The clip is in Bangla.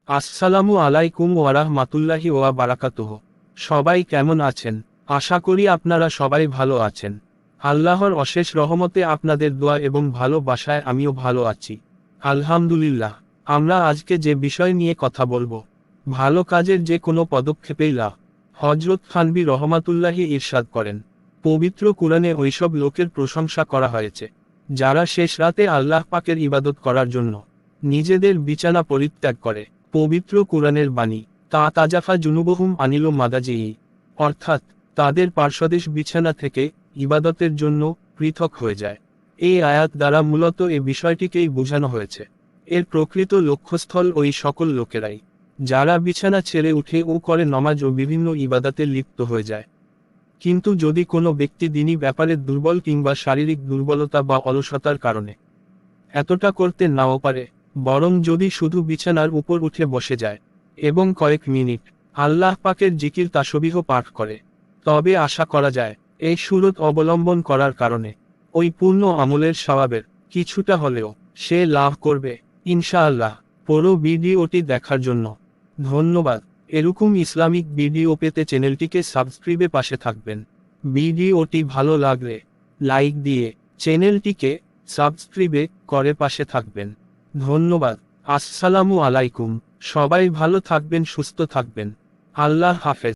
আসসালামু আলাইকুম ওয়ারাহমাতুল্লাহি ওয়া বারাকাতুহু। সবাই কেমন আছেন? আশা করি আপনারা সবাই ভালো আছেন। আল্লাহর অশেষ রহমতে আপনাদের দোয়া এবং ভালোবাসায় আমিও ভালো আছি। আলহামদুলিল্লাহ। আমরা আজকে যে বিষয় নিয়ে কথা বলবো, ভালো কাজের যে কোনো পদক্ষেপেই লাভ। হযরত থানবী রহমাতুল্লাহি ইরশাদ করেন, পবিত্র কুরআনে ওইসব লোকের প্রশংসা করা হয়েছে যারা শেষ রাতে আল্লাহ পাকের ইবাদত করার জন্য নিজেদের বিছানা পরিত্যাগ করে। পবিত্র কুরআনের বাণী, তা তাজাফা জুনুবহুম আনিল মাদাজিই, অর্থাৎ তাদের পার্শ্বদেশ বিছানা থেকে ইবাদতের জন্য পৃথক হয়ে যায়। এই আয়াত দ্বারা মূলত এ বিষয়টিকেই বোঝানো হয়েছে। এর প্রকৃত লক্ষ্যস্থল ওই সকল লোকেরাই যারা বিছানা ছেড়ে উঠে ও করে নমাজ ও বিভিন্ন ইবাদাতে লিপ্ত হয়ে যায়। কিন্তু যদি কোনো ব্যক্তি দিনী ব্যাপারে দুর্বল কিংবা শারীরিক দুর্বলতা বা অলসতার কারণে এতটা করতে নাও পারে, বরং যদি শুধু বিছানার উপর উঠে বসে যায় এবং কয়েক মিনিট আল্লাহ পাকের জিকির তাসবিহ পাঠ করে, তবে আশা করা যায় এই সুরত অবলম্বন করার কারণে ওই পূর্ণ আমলের সওয়াবের কিছুটা হলেও সে লাভ করবে ইনশাআল্লাহ। পুরো ভিডিওটি দেখার জন্য ধন্যবাদ। এরকম ইসলামিক ভিডিও পেতে চ্যানেলটিকে সাবস্ক্রাইবে পাশে থাকবেন। ভিডিওটি ভালো লাগলে লাইক দিয়ে চ্যানেলটিকে সাবস্ক্রাইবে করে পাশে থাকবেন। ধন্যবাদ। আসসালামু আলাইকুম। সবাই ভালো থাকবেন, সুস্থ থাকবেন। আল্লাহ হাফেজ।